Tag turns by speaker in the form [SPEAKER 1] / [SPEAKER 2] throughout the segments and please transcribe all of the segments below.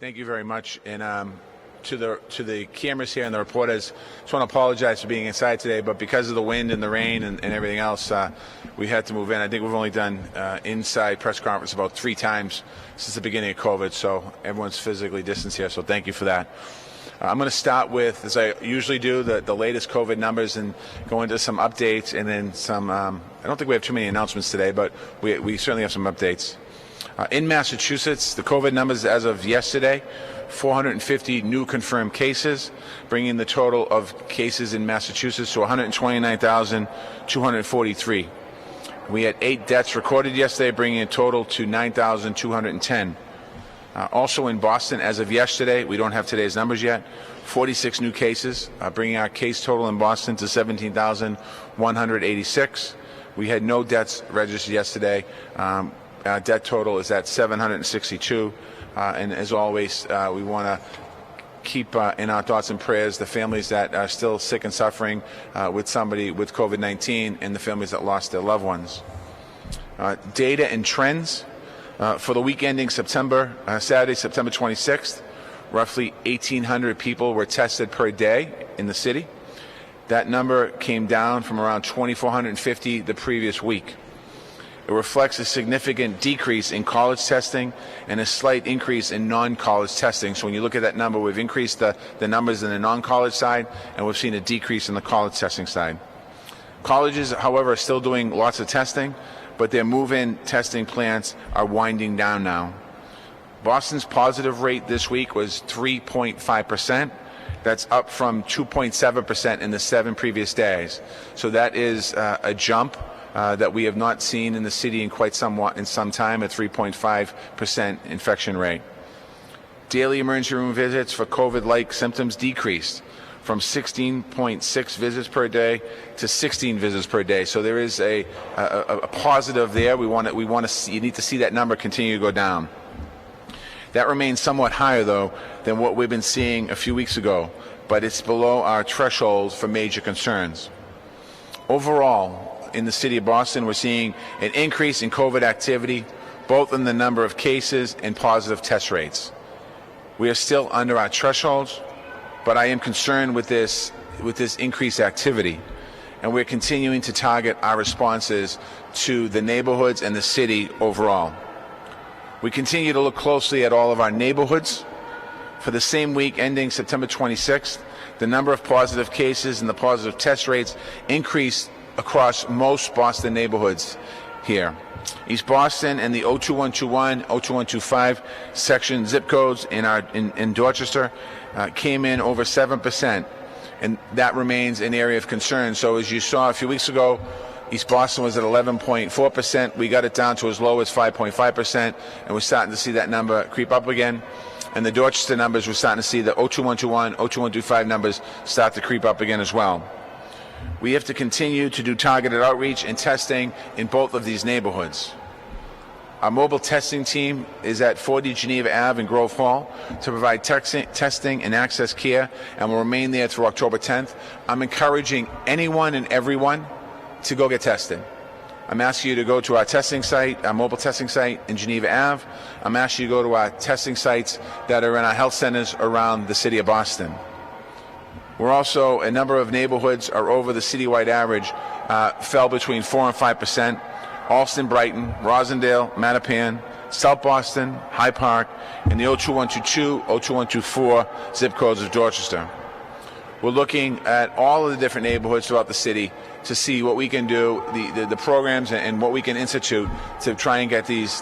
[SPEAKER 1] Thank you very much. And to the cameras here and the reporters, just want to apologize for being inside today, but because of the wind and the rain and everything else, we had to move in. I think we've only done inside press conference about 3 times since the beginning of COVID, so everyone's physically distanced here, so thank you for that. I'm going to start with, as I usually do, the latest COVID numbers and go into some updates and then some, I don't think we have too many announcements today, but we certainly have some updates. In Massachusetts, the COVID numbers as of yesterday, 450 new confirmed cases, bringing the total of cases in Massachusetts to 129,243. We had 8 deaths recorded yesterday, bringing a total to 9,210. Also in Boston, as of yesterday, we don't have today's numbers yet, 46 new cases, bringing our case total in Boston to 17,186. We had no deaths registered yesterday. Our death total is at 762, and as always, we want to keep in our thoughts and prayers the families that are still sick and suffering with somebody with COVID-19 and the families that lost their loved ones. Data and trends for the week ending Saturday, September 26th, roughly 1,800 people were tested per day in the city. That number came down from around 2,450 the previous week. It reflects a significant decrease in college testing and a slight increase in non-college testing. So when you look at that number, we've increased the numbers in the non-college side, and we've seen a decrease in the college testing side. Colleges, however, are still doing lots of testing, but their move-in testing plants are winding down now. Boston's positive rate this week was 3.5%. That's up from 2.7% in the 7 previous days. So that is a jump that we have not seen in the city in quite some time, at 3.5% infection rate. Daily emergency room visits for COVID-like symptoms decreased from 16.6 visits per day to 16 visits per day. So there is a positive there. We want to see, you need to see that number continue to go down. That remains somewhat higher, though, than what we've been seeing a few weeks ago, but it's below our thresholds for major concerns. Overall, in the city of Boston, we're seeing an increase in COVID activity, both in the number of cases and positive test rates. We are still under our thresholds, but I am concerned with this increased activity, and we're continuing to target our responses to the neighborhoods and the city overall. We continue to look closely at all of our neighborhoods. For the same week ending September 26th, the number of positive cases and the positive test rates increased across most Boston neighborhoods here. East Boston and the 02121, 02125 section zip codes in Dorchester came in over 7%, and that remains an area of concern. So as you saw a few weeks ago, East Boston was at 11.4%. We got it down to as low as 5.5%, and we're starting to see that number creep up again. And the Dorchester numbers, we're starting to see the 02121, 02125 numbers start to creep up again as well. We have to continue to do targeted outreach and testing in both of these neighborhoods. Our mobile testing team is at 40 Geneva Ave in Grove Hall to provide testing and access care, and will remain there through October 10th. I'm encouraging anyone and everyone to go get tested. I'm asking you to go to our testing site, our mobile testing site in Geneva Ave. I'm asking you to go to our testing sites that are in our health centers around the city of Boston. We're also, a number of neighborhoods are over the citywide average, fell between 4 and 5%. Allston, Brighton, Rosendale, Mattapan, South Boston, High Park, and the 02122, 02124 zip codes of Dorchester. We're looking at all of the different neighborhoods throughout the city to see what we can do, the programs and what we can institute to try and get these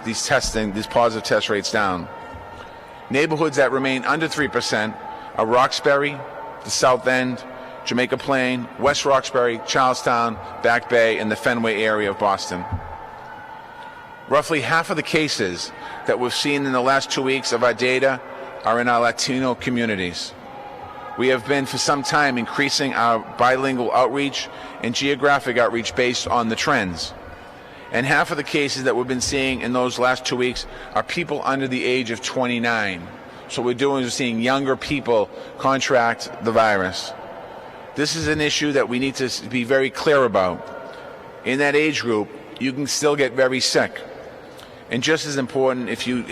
[SPEAKER 1] positive test rates down. Neighborhoods that remain under 3% are Roxbury, the South End, Jamaica Plain, West Roxbury, Charlestown, Back Bay, and the Fenway area of Boston. Roughly half of the cases that we've seen in the last 2 weeks of our data are in our Latino communities. We have been for some time increasing our bilingual outreach and geographic outreach based on the trends. And half of the cases that we've been seeing in those last 2 weeks are people under the age of 29. So what we're doing is we're seeing younger people contract the virus. This is an issue that we need to be very clear about. In that age group, you can still get very sick. And just as important, if you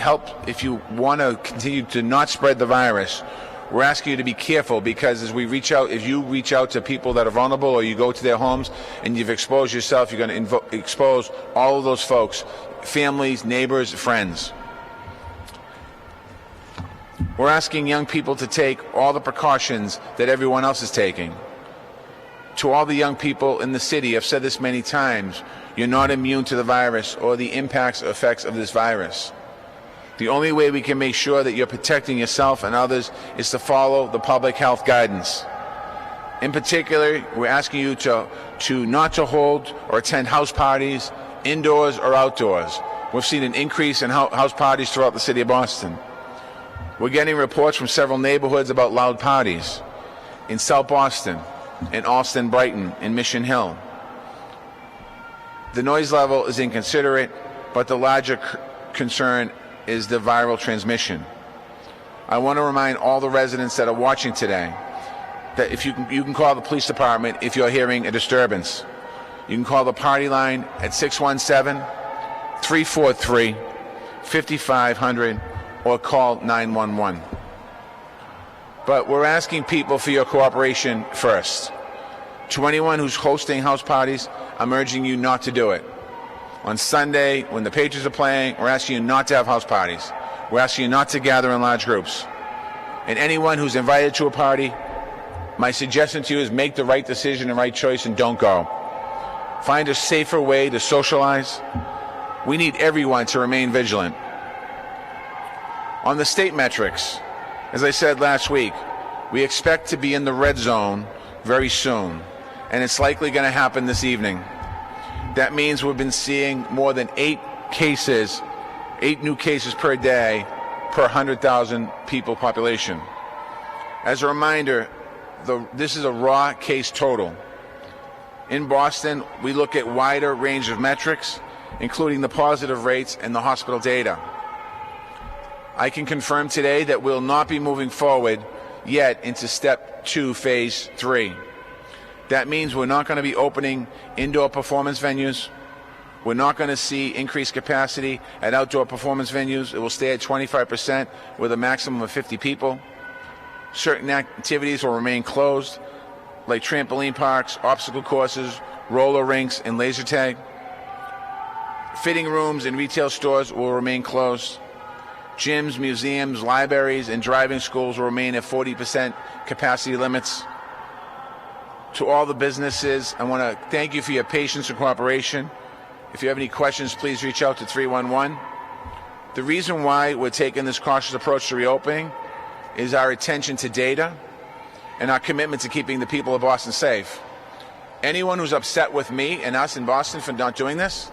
[SPEAKER 1] want to continue to not spread the virus, we're asking you to be careful, because as if you reach out to people that are vulnerable, or you go to their homes and you've exposed yourself, you're going to expose all of those folks, families, neighbors, friends. We're asking young people to take all the precautions that everyone else is taking. To all the young people in the city, I've said this many times, you're not immune to the virus or the impacts or effects of this virus. The only way we can make sure that you're protecting yourself and others is to follow the public health guidance. In particular, we're asking you to not to hold or attend house parties, indoors or outdoors. We've seen an increase in house parties throughout the city of Boston. We're getting reports from several neighborhoods about loud parties in South Boston, in Allston, Brighton, in Mission Hill. The noise level is inconsiderate, but the larger concern is the viral transmission. I want to remind all the residents that are watching today that if you can call the police department if you're hearing a disturbance. You can call the party line at 617-343-5500 or call 911. But we're asking people for your cooperation first. To anyone who's hosting house parties, I'm urging you not to do it. On Sunday, when the Patriots are playing, we're asking you not to have house parties. We're asking you not to gather in large groups. And anyone who's invited to a party, my suggestion to you is make the right decision and right choice and don't go. Find a safer way to socialize. We need everyone to remain vigilant. On the state metrics, as I said last week, we expect to be in the red zone very soon, and it's likely going to happen this evening. That means we've been seeing more than 8 new cases per day per 100,000 people population. As a reminder, this is a raw case total. In Boston, we look at wider range of metrics, including the positive rates and the hospital data. I can confirm today that we'll not be moving forward yet into Step 2, Phase 3. That means we're not going to be opening indoor performance venues. We're not going to see increased capacity at outdoor performance venues. It will stay at 25% with a maximum of 50 people. Certain activities will remain closed, like trampoline parks, obstacle courses, roller rinks, and laser tag. Fitting rooms and retail stores will remain closed. Gyms, museums, libraries, and driving schools will remain at 40% capacity limits. To all the businesses, I want to thank you for your patience and cooperation. If you have any questions, please reach out to 311. The reason why we're taking this cautious approach to reopening is our attention to data and our commitment to keeping the people of Boston safe. Anyone who's upset with me and us in Boston for not doing this,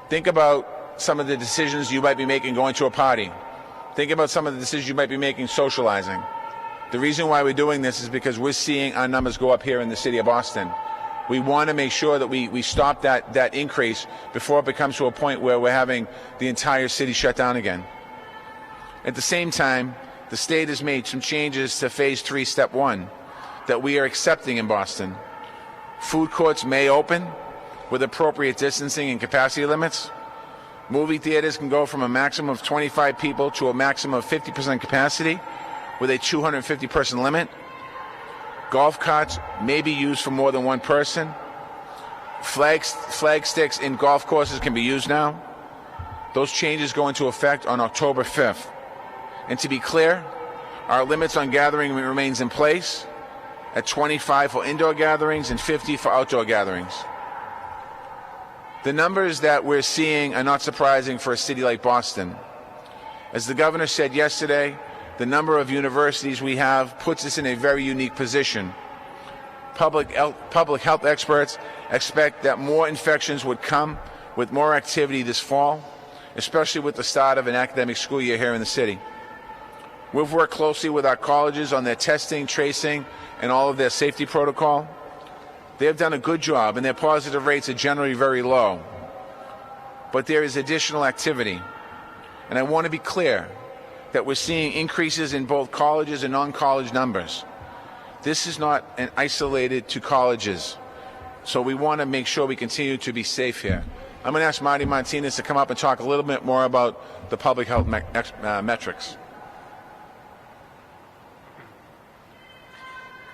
[SPEAKER 1] think about some of the decisions you might be making going to a party. Think about some of the decisions you might be making socializing. The reason why we're doing this is because we're seeing our numbers go up here in the city of Boston. We want to make sure that we stop that increase before it becomes to a point where we're having the entire city shut down again. At the same time, the state has made some changes to Phase 3, Step 1 that we are accepting in Boston. Food courts may open with appropriate distancing and capacity limits. Movie theaters can go from a maximum of 25 people to a maximum of 50% capacity with a 250-person limit. Golf carts may be used for more than one person. Flag sticks in golf courses can be used now. Those changes go into effect on October 5th. And to be clear, our limits on gathering remains in place at 25 for indoor gatherings and 50 for outdoor gatherings. The numbers that we're seeing are not surprising for a city like Boston. As the governor said yesterday, the number of universities we have puts us in a very unique position. Public health experts expect that more infections would come with more activity this fall, especially with the start of an academic school year here in the city. We've worked closely with our colleges on their testing, tracing, and all of their safety protocol. They have done a good job, and their positive rates are generally very low. But there is additional activity. And I want to be clear that we're seeing increases in both colleges and non-college numbers. This is not isolated to colleges. So we want to make sure we continue to be safe here. I'm going to ask Marty Martinez to come up and talk a little bit more about the public health metrics.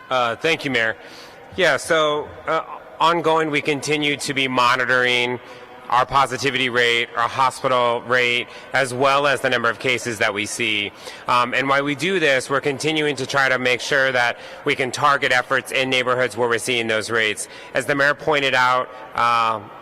[SPEAKER 2] Thank you, Mayor. Yeah, so ongoing, we continue to be monitoring our positivity rate, our hospital rate, as well as the number of cases that we see. And while we do this, we're continuing to try to make sure that we can target efforts in neighborhoods where we're seeing those rates. As the mayor pointed out,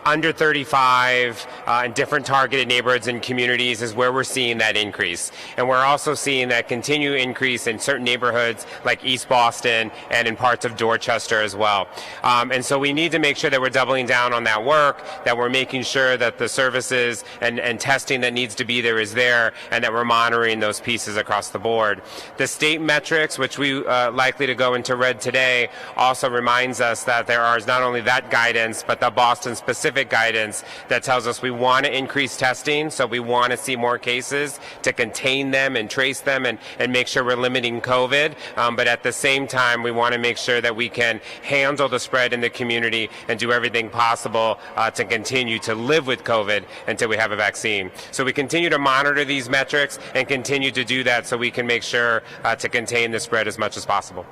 [SPEAKER 2] under 35 in different targeted neighborhoods and communities is where we're seeing that increase. And we're also seeing that continued increase in certain neighborhoods like East Boston and in parts of Dorchester as well. And so we need to make sure that we're doubling down on that work, that we're making sure that the services and testing that needs to be there is there, and that we're monitoring those pieces across the board. The state metrics, which we likely to go into red today, also reminds us that there is not only that guidance, but the Boston-specific guidance that tells us we want to increase testing, so we want to see more cases to contain them and trace them and make sure we're limiting COVID. But at the same time, we want to make sure that we can handle the spread in the community and do everything possible to continue to live with COVID until we have a vaccine. So we continue to monitor these metrics and continue to do that so we can make sure to contain the spread as much as possible.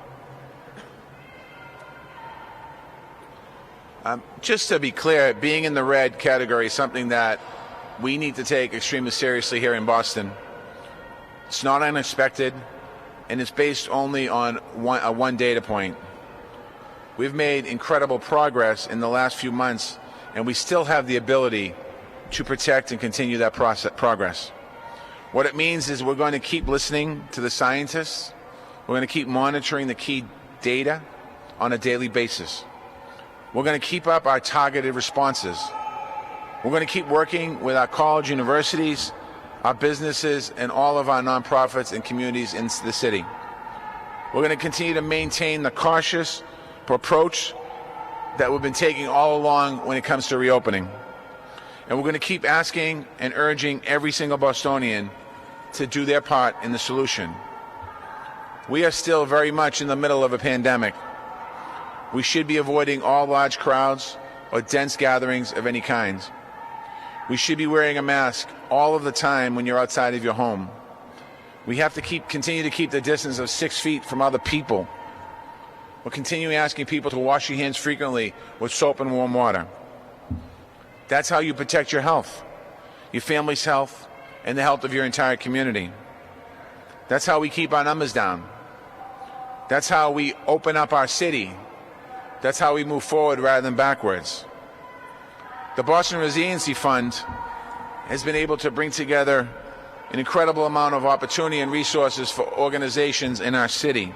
[SPEAKER 1] Just to be clear, being in the red category is something that we need to take extremely seriously here in Boston. It's not unexpected, and it's based only on one data point. We've made incredible progress in the last few months, and we still have the ability to protect and continue that progress. What it means is we're going to keep listening to the scientists. We're going to keep monitoring the key data on a daily basis. We're going to keep up our targeted responses. We're going to keep working with our college universities, our businesses, and all of our nonprofits and communities in the city. We're going to continue to maintain the cautious approach that we've been taking all along when it comes to reopening. And we're going to keep asking and urging every single Bostonian to do their part in the solution. We are still very much in the middle of a pandemic. We should be avoiding all large crowds or dense gatherings of any kind. We should be wearing a mask all of the time when you're outside of your home. We have to continue to keep the distance of 6 feet from other people. We're continuing asking people to wash your hands frequently with soap and warm water. That's how you protect your health, your family's health, and the health of your entire community. That's how we keep our numbers down. That's how we open up our city. That's how we move forward rather than backwards. The Boston Resiliency Fund has been able to bring together an incredible amount of opportunity and resources for organizations in our city.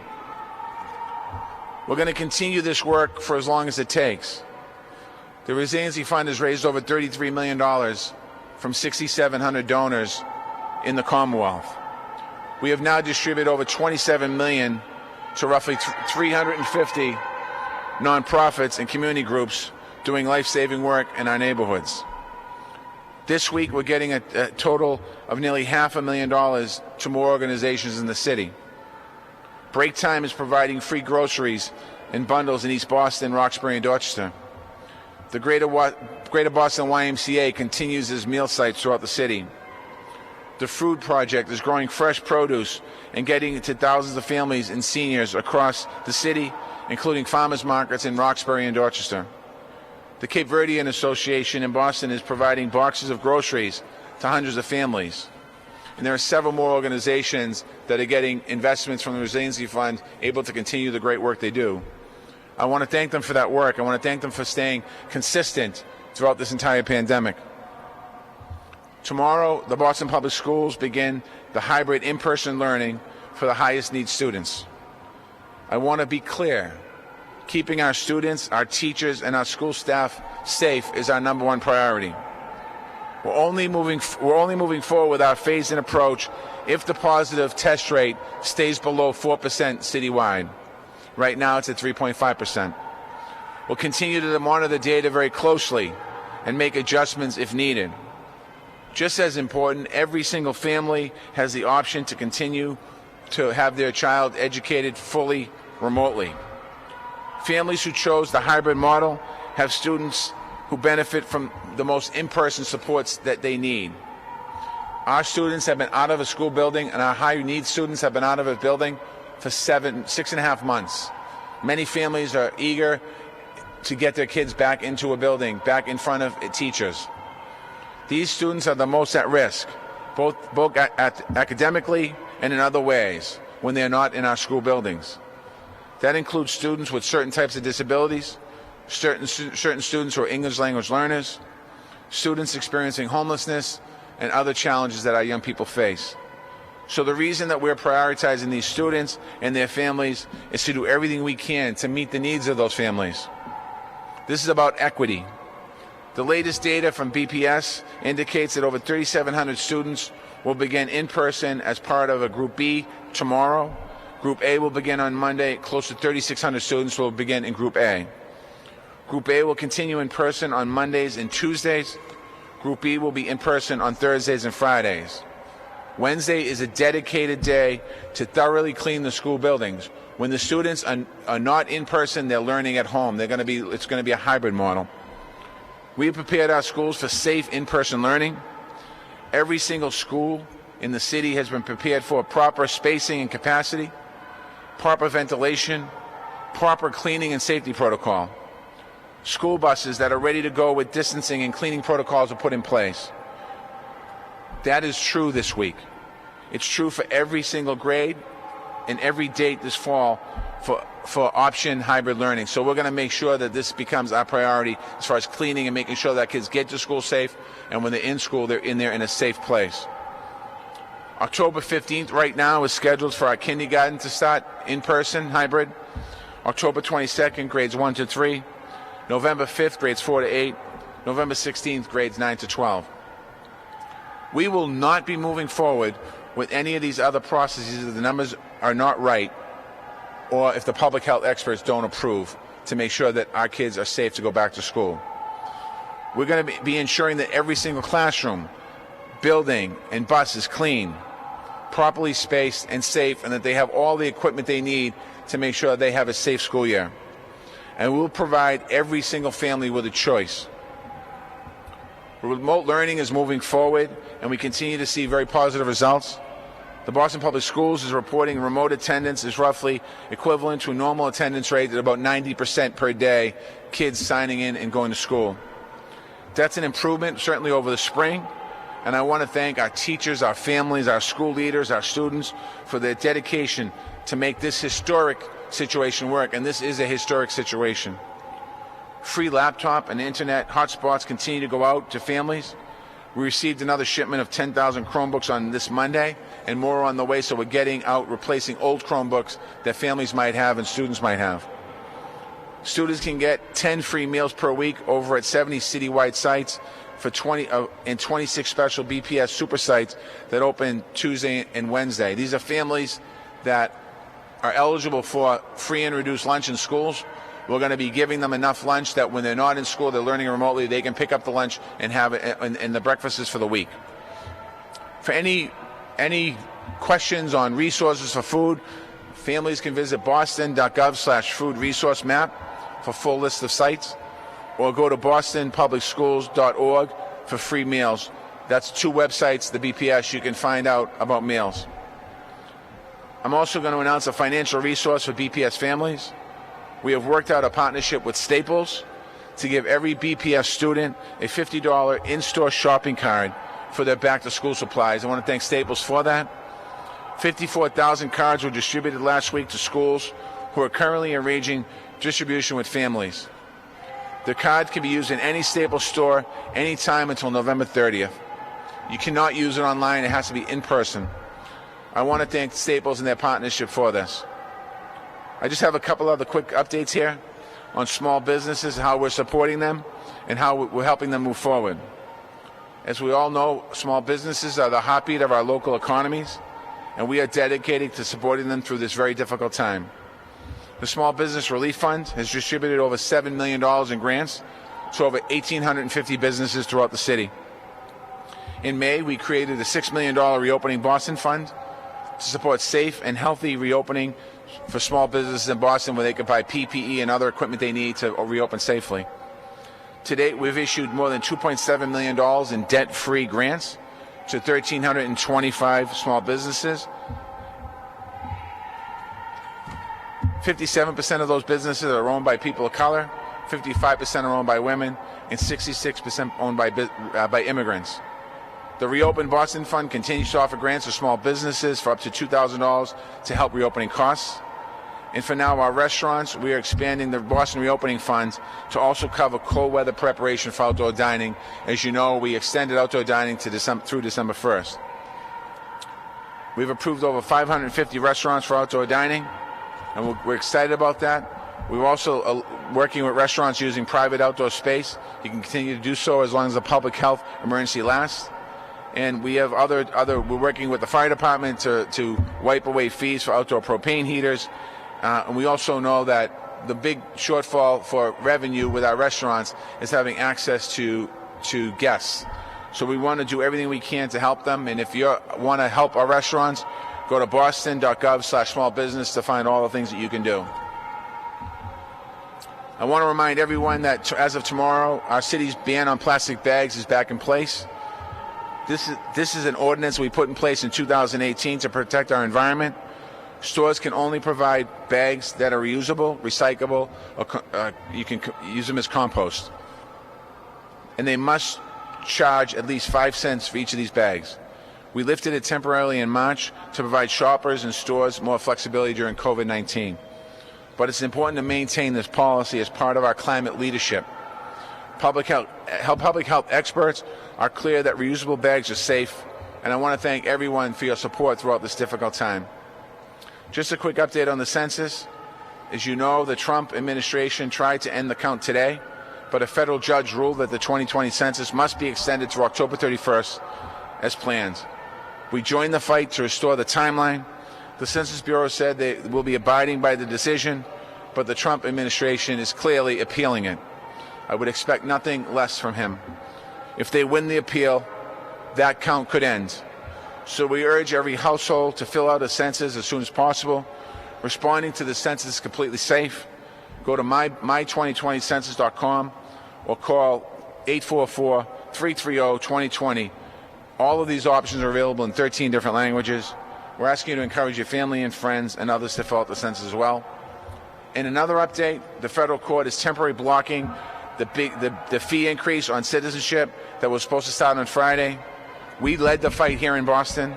[SPEAKER 1] We're going to continue this work for as long as it takes. The Resiliency Fund has raised over $33 million from 6,700 donors in the Commonwealth. We have now distributed over $27 million to roughly 350 nonprofits and community groups doing life-saving work in our neighborhoods. This week, we're getting a total of nearly $500,000 to more organizations in the city. Break Time is providing free groceries and bundles in East Boston, Roxbury, and Dorchester. The Greater Boston YMCA continues as meal sites throughout the city. The Food Project is growing fresh produce and getting it to thousands of families and seniors across the city, including farmers markets in Roxbury and Dorchester. The Cape Verdean Association in Boston is providing boxes of groceries to hundreds of families. And there are several more organizations that are getting investments from the Resiliency Fund, able to continue the great work they do. I want to thank them for that work. I want to thank them for staying consistent throughout this entire pandemic. Tomorrow, the Boston Public Schools begin the hybrid in-person learning for the highest need students. I want to be clear. Keeping our students, our teachers, and our school staff safe is our number one priority. We're only moving forward with our phased-in approach if the positive test rate stays below 4% citywide. Right now, it's at 3.5%. We'll continue to monitor the data very closely and make adjustments if needed. Just as important, every single family has the option to continue to have their child educated fully remotely. Families who chose the hybrid model have students who benefit from the most in-person supports that they need. Our students have been out of a school building, and our high-need students have been out of a building for 6.5 months. Many families are eager to get their kids back into a building, back in front of teachers. These students are the most at risk, both academically and in other ways, when they are not in our school buildings. That includes students with certain types of disabilities, certain students who are English language learners, students experiencing homelessness, and other challenges that our young people face. So the reason that we're prioritizing these students and their families is to do everything we can to meet the needs of those families. This is about equity. The latest data from BPS indicates that over 3,700 students will begin in person as part of a Group B tomorrow. Group A will begin on Monday. Close to 3,600 students will begin in Group A. Group A will continue in person on Mondays and Tuesdays. Group B will be in person on Thursdays and Fridays. Wednesday is a dedicated day to thoroughly clean the school buildings. When the students are not in person, they're learning at home. It's going to be a hybrid model. We have prepared our schools for safe in-person learning. Every single school in the city has been prepared for proper spacing and capacity, proper ventilation, proper cleaning and safety protocol. School buses that are ready to go with distancing and cleaning protocols are put in place. That is true this week. It's true for every single grade and every date this fall for option hybrid learning. So we're going to make sure that this becomes our priority as far as cleaning and making sure that kids get to school safe, and when they're in school, they're in there in a safe place. October 15th right now is scheduled for our kindergarten to start in person hybrid. October 22nd, grades 1 to 3. November 5th, grades 4 to 8. November 16th, grades 9 to 12. We will not be moving forward with any of these other processes if the numbers are not right, or if the public health experts don't approve, to make sure that our kids are safe to go back to school. We're going to be ensuring that every single classroom, building, and bus is clean, properly spaced and safe, and that they have all the equipment they need to make sure they have a safe school year. And we'll provide every single family with a choice. Remote learning is moving forward, and we continue to see very positive results. The Boston Public Schools is reporting remote attendance is roughly equivalent to a normal attendance rate at about 90% per day, kids signing in and going to school. That's an improvement, certainly over the spring, and I want to thank our teachers, our families, our school leaders, our students for their dedication to make this historic situation work, and this is a historic situation. Free laptop and internet hotspots continue to go out to families. We received another shipment of 10,000 Chromebooks on this Monday, and more on the way, so we're getting out replacing old Chromebooks that families might have and students might have. Students can get 10 free meals per week over at 70 citywide sites for 26 special BPS super sites that open Tuesday and Wednesday. These are families that are eligible for free and reduced lunch in schools. We're going to be giving them enough lunch that when they're not in school, they're learning remotely, they can pick up the lunch and have it, and the breakfast is for the week. For any questions on resources for food, families can visit boston.gov/food resource map for full list of sites, or go to bostonpublicschools.org for free meals. That's 2 websites, the BPS, you can find out about meals. I'm also going to announce a financial resource for BPS families. We have worked out a partnership with Staples to give every BPS student a $50 in-store shopping card for their back-to-school supplies. I want to thank Staples for that. 54,000 cards were distributed last week to schools who are currently arranging distribution with families. The card can be used in any Staples store anytime until November 30th. You cannot use it online. It has to be in person. I want to thank Staples and their partnership for this. I just have a couple other quick updates here on small businesses, how we're supporting them, and how we're helping them move forward. As we all know, small businesses are the heartbeat of our local economies, and we are dedicated to supporting them through this very difficult time. The Small Business Relief Fund has distributed over $7 million in grants to over 1,850 businesses throughout the city. In May, we created a $6 million Reopening Boston Fund to support safe and healthy reopening for small businesses in Boston, where they can buy PPE and other equipment they need to reopen safely. To date, we've issued more than $2.7 million in debt-free grants to 1,325 small businesses. 57% of those businesses are owned by people of color, 55% are owned by women, and 66% owned by immigrants. The Reopen Boston Fund continues to offer grants to small businesses for up to $2,000 to help reopening costs. And for now, our restaurants, we are expanding the Boston Reopening Fund to also cover cold weather preparation for outdoor dining. As you know, we extended outdoor dining to through December 1st. We've approved over 550 restaurants for outdoor dining, and we're excited about that. We're also working with restaurants using private outdoor space. You can continue to do so as long as the public health emergency lasts. And we have we're working with the fire department to wipe away fees for outdoor propane heaters. And we also know that the big shortfall for revenue with our restaurants is having access to guests. So we want to do everything we can to help them. And if you want to help our restaurants, go to boston.gov/smallbusiness to find all the things that you can do. I want to remind everyone that as of tomorrow, our city's ban on plastic bags is back in place. This is an ordinance we put in place in 2018 to protect our environment. Stores can only provide bags that are reusable, recyclable, or you can use them as compost. And they must charge at least 5 cents for each of these bags. We lifted it temporarily in March to provide shoppers and stores more flexibility during COVID-19. But it's important to maintain this policy as part of our climate leadership. Public health experts are clear that reusable bags are safe, and I want to thank everyone for your support throughout this difficult time. Just a quick update on the census. As you know, the Trump administration tried to end the count today, but a federal judge ruled that the 2020 census must be extended to October 31st as planned. We joined the fight to restore the timeline. The Census Bureau said they will be abiding by the decision, but the Trump administration is clearly appealing it. I would expect nothing less from him. If they win the appeal, that count could end. So we urge every household to fill out a census as soon as possible. Responding to the census is completely safe. Go to my2020census.com or call 844-330-2020. All of these options are available in 13 different languages. We're asking you to encourage your family and friends and others to fill out the census as well. In another update, the federal court is temporarily blocking the fee increase on citizenship that was supposed to start on Friday. We led the fight here in Boston.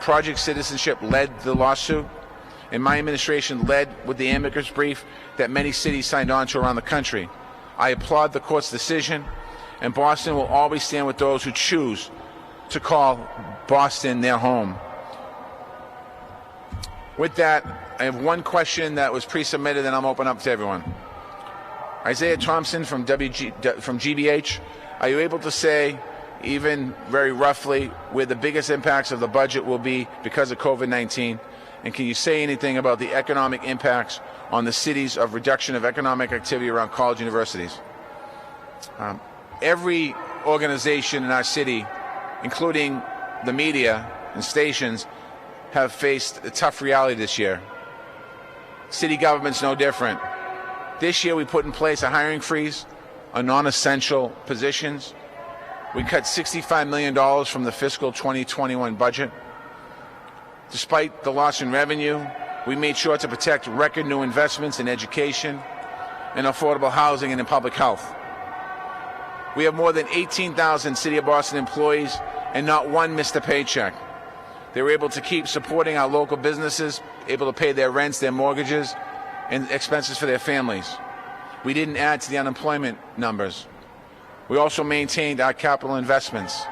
[SPEAKER 1] Project Citizenship led the lawsuit, and my administration led with the amicus brief that many cities signed on to around the country. I applaud the court's decision, and Boston will always stand with those who choose to call Boston their home. With that, I have one question that was pre-submitted, and I'm open up to everyone. Isaiah Thompson from GBH, are you able to say, even very roughly, where the biggest impacts of the budget will be because of COVID-19? And can you say anything about the economic impacts on the cities of reduction of economic activity around college universities? Every organization in our city, including the media and stations, have faced a tough reality this year. City government's no different. This year we put in place a hiring freeze on non-essential positions. We cut $65 million from the fiscal 2021 budget. Despite the loss in revenue, we made sure to protect record new investments in education, in affordable housing, and in public health. We have more than 18,000 City of Boston employees, and not one missed a paycheck. They were able to keep supporting our local businesses, able to pay their rents, their mortgages, and expenses for their families. We didn't add to the unemployment numbers. We also maintained our capital investments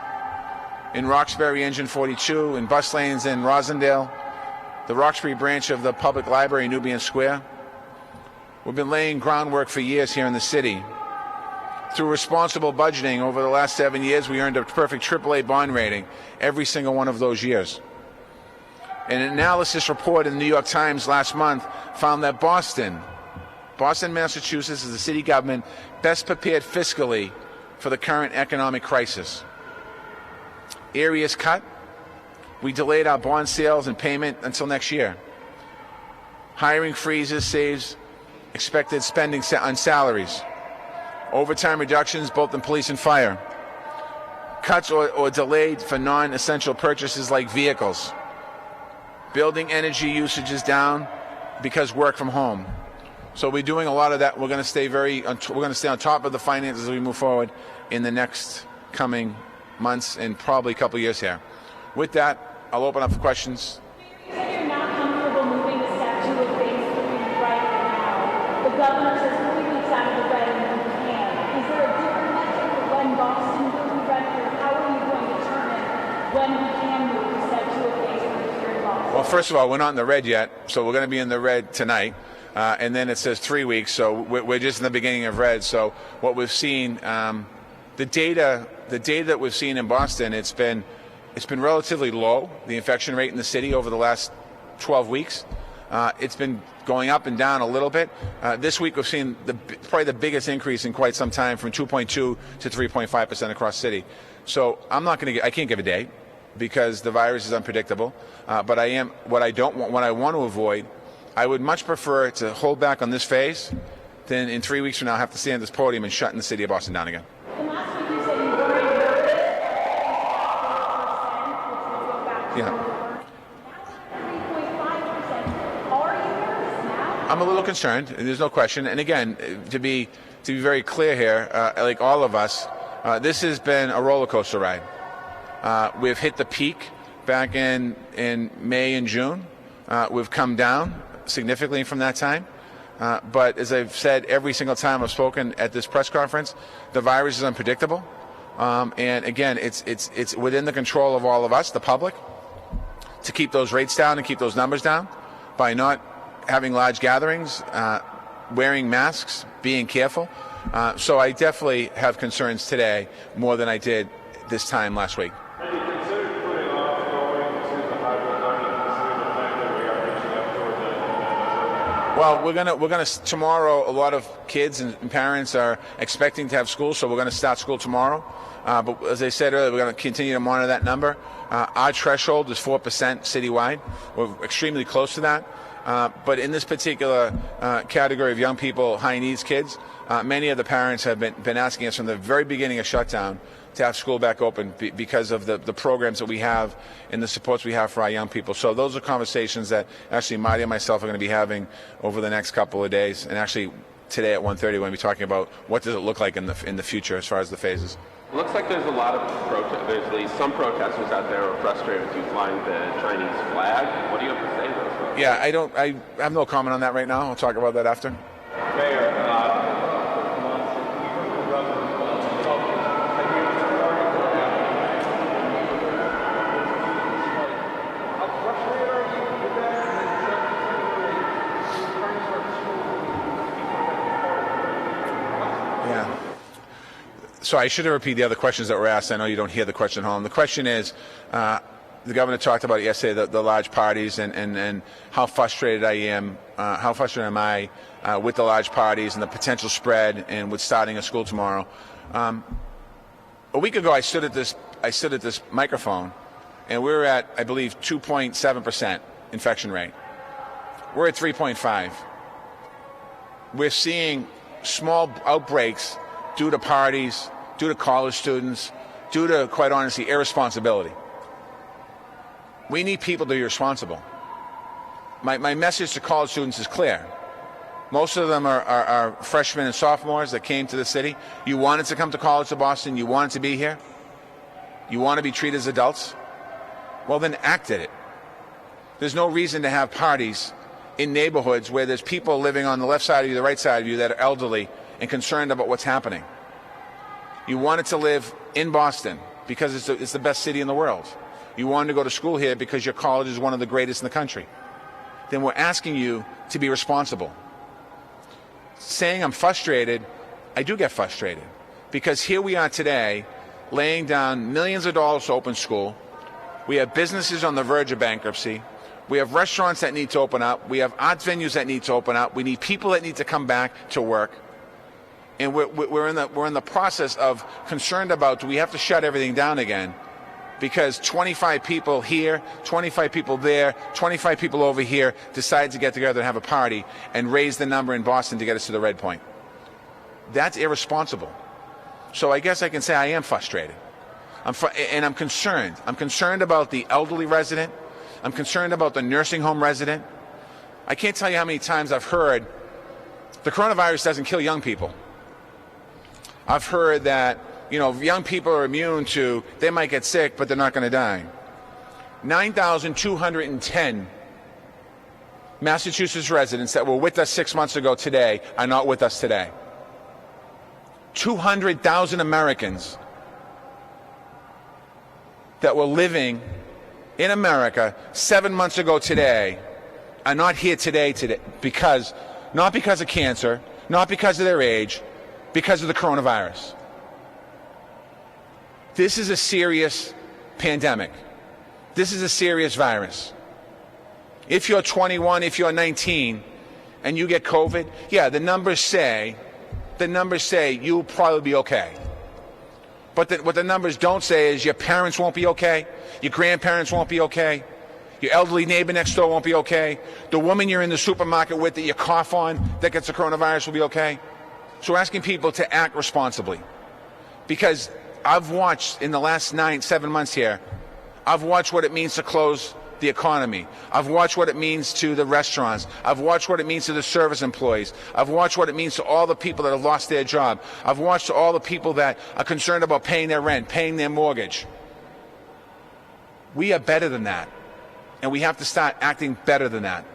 [SPEAKER 1] in Roxbury Engine 42, in bus lanes in Rosendale, the Roxbury branch of the Public Library in Nubian Square. We've been laying groundwork for years here in the city. Through responsible budgeting over the last 7 years, we earned a perfect AAA bond rating every single one of those years. An analysis report in the New York Times last month found that Boston, Massachusetts, is the city government best prepared fiscally for the current economic crisis. Areas cut. We delayed our bond sales and payment until next year. Hiring freezes saves expected spending on salaries. Overtime reductions both in police and fire. Cuts or delayed for non-essential purchases like vehicles. Building energy usage is down because work from home. So we're doing a lot of that. We're going to stay on top of the finances as we move forward in the next coming months and probably a couple of years here. With that, I'll open up for questions.
[SPEAKER 3] You said you're not comfortable moving to step 2 of phase 3 right now. The governor says 3 weeks out of the red and you can. Is there a different metric for when Boston will be ready, or how are you going to determine when we can move to step 2 of phase 3 here in Boston?
[SPEAKER 1] Well, first of all, we're not in the red yet, so we're going to be in the red tonight. And then it says 3 weeks, so we're just in the beginning of red. So what we've seen, the data that we've seen in Boston, it's been relatively low, the infection rate in the city over the last 12 weeks. It's been going up and down a little bit. This week we've seen probably the biggest increase in quite some time, from 2.2 to 3.5% across the city. So I can't give a date because the virus is unpredictable. But what I want to avoid, I would much prefer to hold back on this phase than in 3 weeks from now have to stand at this podium and shutting the city of Boston down again.
[SPEAKER 3] And last week you said you worried about it, which would go back to
[SPEAKER 1] Yeah.
[SPEAKER 3] now 3.5%. Are you nervous now?
[SPEAKER 1] I'm a little concerned, and there's no question. And again, to be very clear here, like all of us, this has been a roller coaster ride. We've hit the peak back in May and June. We've come down significantly from that time. But as I've said every single time I've spoken at this press conference, the virus is unpredictable. And again, it's within the control of all of us, the public, to keep those rates down and keep those numbers down by not having large gatherings, wearing masks, being careful. So I definitely have concerns today more than I did this time last week.
[SPEAKER 4] Have you considered putting off going to the hybrid learning considering the fact that we are reaching up toward the
[SPEAKER 1] Well, we're gonna tomorrow. A lot of kids and parents are expecting to have school, so we're going to start school tomorrow. But as I said earlier, we're going to continue to monitor that number. Our threshold is 4% citywide. We're extremely close to that. But in this particular category of young people, high needs kids, many of the parents have been asking us from the very beginning of shutdown to have school back open because of the programs that we have and the supports we have for our young people. So those are conversations that actually Marty and myself are going to be having over the next couple of days. And actually today at 1:30 we're going to be talking about what does it look like in the future as far as the phases.
[SPEAKER 5] It looks like there's a lot of there's at least some protesters out there who are frustrated with you flying the Chinese flag. What do you have to say to those folks?
[SPEAKER 1] Yeah, I have no comment on that right now. I'll talk about that after.
[SPEAKER 4] Mayor,
[SPEAKER 1] Yeah. So I should have repeated the other questions that were asked. I know you don't hear the question at home. The question is, the governor talked about it yesterday, the large parties and how frustrated I am, how frustrated am I with the large parties and the potential spread and with starting a school tomorrow. A week ago, I stood at this microphone, and we were at, I believe, 2.7% infection rate. We're at 3.5. We're seeing small outbreaks due to parties, due to college students, due to, quite honestly, irresponsibility. We need people to be responsible. My message to college students is clear. Most of them are freshmen and sophomores that came to the city. You wanted to come to college to Boston. You wanted to be here. You want to be treated as adults. Well, then act at it. There's no reason to have parties in neighborhoods where there's people living on the left side of you, the right side of you, that are elderly and concerned about what's happening. You wanted to live in Boston because it's the best city in the world. You wanted to go to school here because your college is one of the greatest in the country. Then we're asking you to be responsible. Saying I'm frustrated, I do get frustrated because here we are today laying down millions of dollars to open school. We have businesses on the verge of bankruptcy. We have restaurants that need to open up. We have arts venues that need to open up. We need people that need to come back to work. And we're in the process of concerned about, do we have to shut everything down again? Because 25 people here, 25 people there, 25 people over here decide to get together and have a party and raise the number in Boston to get us to the red point. That's irresponsible. So I guess I can say I am frustrated. And I'm concerned. I'm concerned about the elderly resident. I'm concerned about the nursing home resident. I can't tell you how many times I've heard the coronavirus doesn't kill young people. I've heard that, young people are immune to, they might get sick, but they're not going to die. 9,210 Massachusetts residents that were with us 6 months ago today are not with us today. 200,000 Americans that were living in America 7 months ago today are not here today not because of cancer, not because of their age, because of the coronavirus. This is a serious pandemic. This is a serious virus. If you're 21, if you're 19, and you get COVID, yeah, the numbers say you'll probably be okay. But what the numbers don't say is your parents won't be okay, your grandparents won't be okay, your elderly neighbor next door won't be okay, the woman you're in the supermarket with that you cough on that gets the coronavirus will be okay. So we're asking people to act responsibly. Because I've watched in the last 7 months here, I've watched what it means to close the economy. I've watched what it means to the restaurants. I've watched what it means to the service employees. I've watched what it means to all the people that have lost their job. I've watched all the people that are concerned about paying their rent, paying their mortgage. We are better than that. And we have to start acting better than that.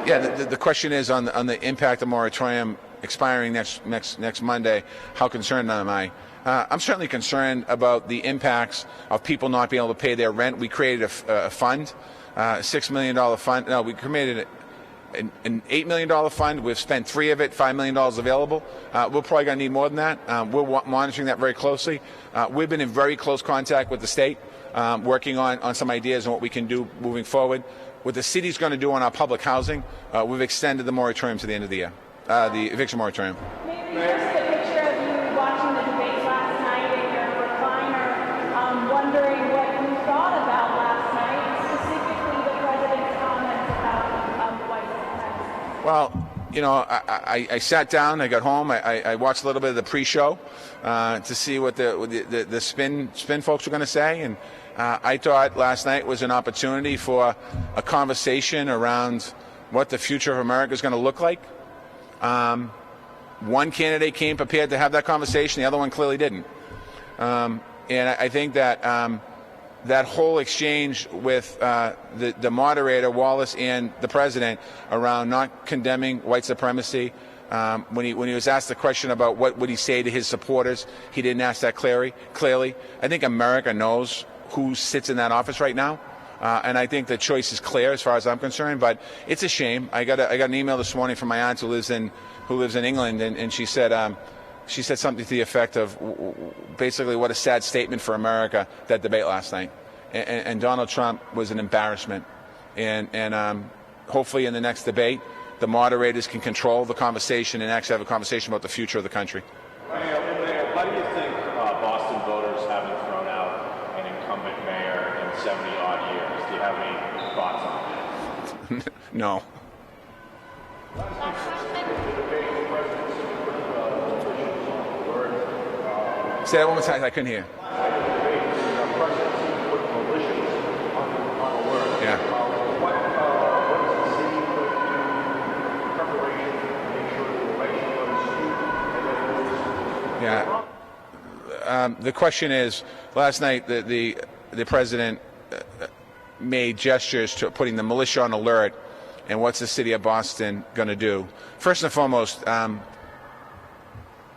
[SPEAKER 1] Yeah, the question is on the impact of moratorium expiring next Monday. How concerned am I? I'm certainly concerned about the impacts of people not being able to pay their rent. We created a fund, $6 million fund. No, we created an $8 million fund. We've spent $3 million of it, $5 million available. We're probably going to need more than that. We're monitoring that very closely. We've been in very close contact with the state, working on some ideas on what we can do moving forward. What the city's going to do on our public housing, we've extended the moratorium to the end of the year, the eviction moratorium.
[SPEAKER 3] Maybe just a picture of you watching the debates last night in your recliner, wondering what you thought about last night, specifically the president's comments about white supremacy.
[SPEAKER 1] Well, I sat down, I got home, I watched a little bit of the pre-show to see what the spin folks were going to say, and I thought last night was an opportunity for a conversation around what the future of America is going to look like. One candidate came prepared to have that conversation, the other one clearly didn't. And I think that that whole exchange with the moderator, Walsh, and the president around not condemning white supremacy, when he was asked the question about what would he say to his supporters, he didn't ask that clearly. I think America knows who sits in that office right now, and I think the choice is clear as far as I'm concerned. But it's a shame. I got an email this morning from my aunt who lives in England, and she said something to the effect of basically what a sad statement for America, that debate last night, and Donald Trump was an embarrassment, and hopefully in the next debate the moderators can control the conversation and actually have a conversation about the future of the country.
[SPEAKER 4] How do you think Boston voters haven't thrown out an incumbent mayor in 70-odd years? Do you have any thoughts on that?
[SPEAKER 1] No. Say that one more time. I couldn't hear. Yeah. Yeah. The question is, last night the president made gestures to putting the militia on alert, and what's the city of Boston going to do? First and foremost,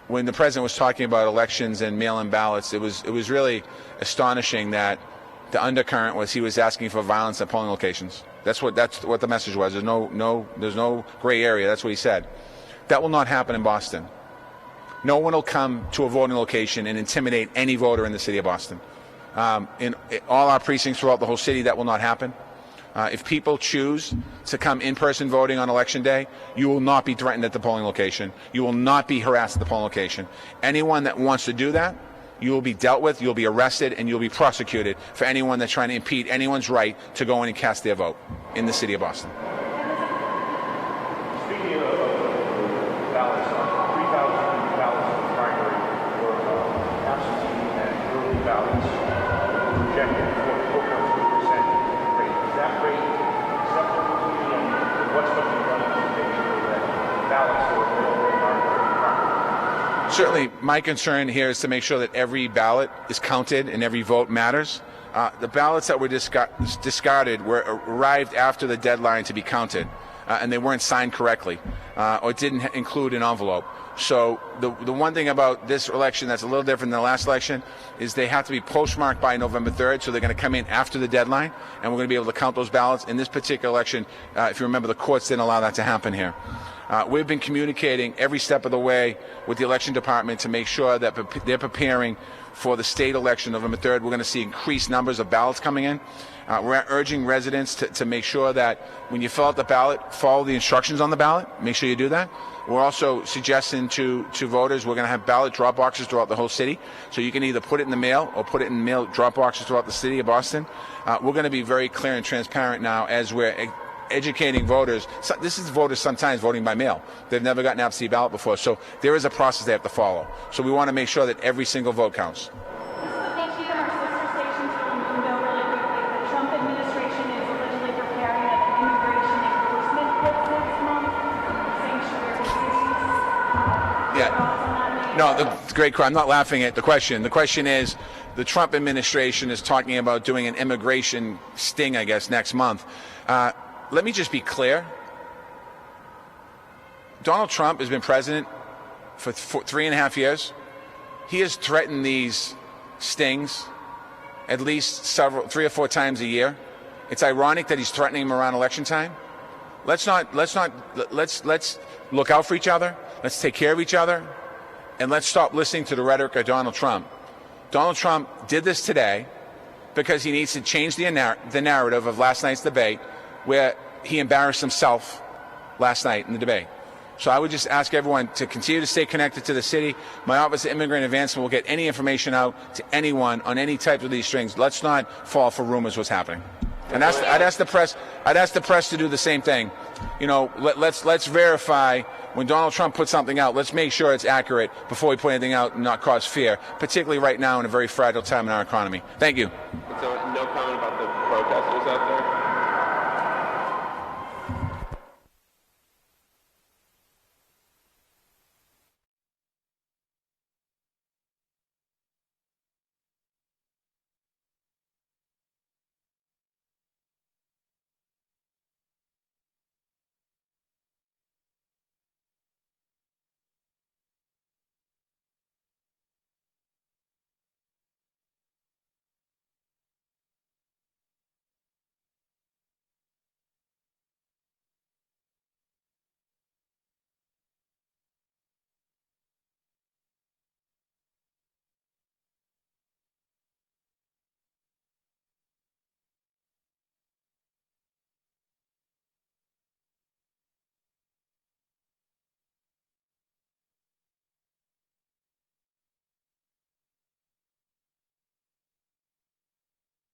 [SPEAKER 1] when the president was talking about elections and mail-in ballots, it was really astonishing that the undercurrent was he was asking for violence at polling locations. That's what the message was. There's no gray area. That's what he said. That will not happen in Boston. No one will come to a voting location and intimidate any voter in the city of Boston. In all our precincts throughout the whole city, that will not happen. If people choose to come in-person voting on Election Day, you will not be threatened at the polling location. You will not be harassed at the polling location. Anyone that wants to do that you will be dealt with, you'll be arrested, and you'll be prosecuted for anyone that's trying to impede anyone's right to go in and cast their vote in the city of Boston.
[SPEAKER 4] Speaking of ballots, 3,000 ballots in the primary were absentee and early ballots rejected for 4.2% rate. Is that rate acceptable to you? And what's going to be done to make sure that ballots that are available are proper?
[SPEAKER 1] Certainly, my concern here is to make sure that every ballot is counted and every vote matters. The ballots that were discarded arrived after the deadline to be counted, and they weren't signed correctly or didn't include an envelope. So the one thing about this election that's a little different than the last election is they have to be postmarked by November 3rd, so they're going to come in after the deadline, and we're going to be able to count those ballots. In this particular election, if you remember, the courts didn't allow that to happen here. We've been communicating every step of the way with the election department to make sure that they're preparing for the state election November 3rd. We're going to see increased numbers of ballots coming in. We're urging residents to make sure that when you fill out the ballot, follow the instructions on the ballot. Make sure you do that. We're also suggesting to voters, we're going to have ballot drop boxes throughout the whole city. So you can either put it in the mail or put it in mail drop boxes throughout the city of Boston. We're going to be very clear and transparent now as we're educating voters. So this is voters sometimes voting by mail. They've never gotten an absentee ballot before. So there is a process they have to follow. So we want to make sure that every single vote counts.
[SPEAKER 3] Thank you. Our sister station, Telemundo, really quickly. The Trump administration is allegedly preparing an immigration enforcement bill next month, sanctuary cities.
[SPEAKER 1] Yeah. No, the great crime. I'm not laughing at the question. The question is, the Trump administration is talking about doing an immigration sting, I guess, next month. Let me just be clear. Donald Trump has been president for 3.5 years. He has threatened these stings at least 3 or 4 times a year. It's ironic that he's threatening them around election time. Let's look out for each other. Let's take care of each other, and let's stop listening to the rhetoric of Donald Trump. Donald Trump did this today because he needs to change the narrative of last night's debate, where he embarrassed himself last night in the debate. So I would just ask everyone to continue to stay connected to the city. My Office of Immigrant Advancement will get any information out to anyone on any type of these strings. Let's not fall for rumors what's happening. And I'd ask the press to do the same thing. You know, let's verify when Donald Trump puts something out. Let's make sure it's accurate before we put anything out and not cause fear, particularly right now in a very fragile time in our economy. Thank you.
[SPEAKER 5] So no comment about the protesters out there?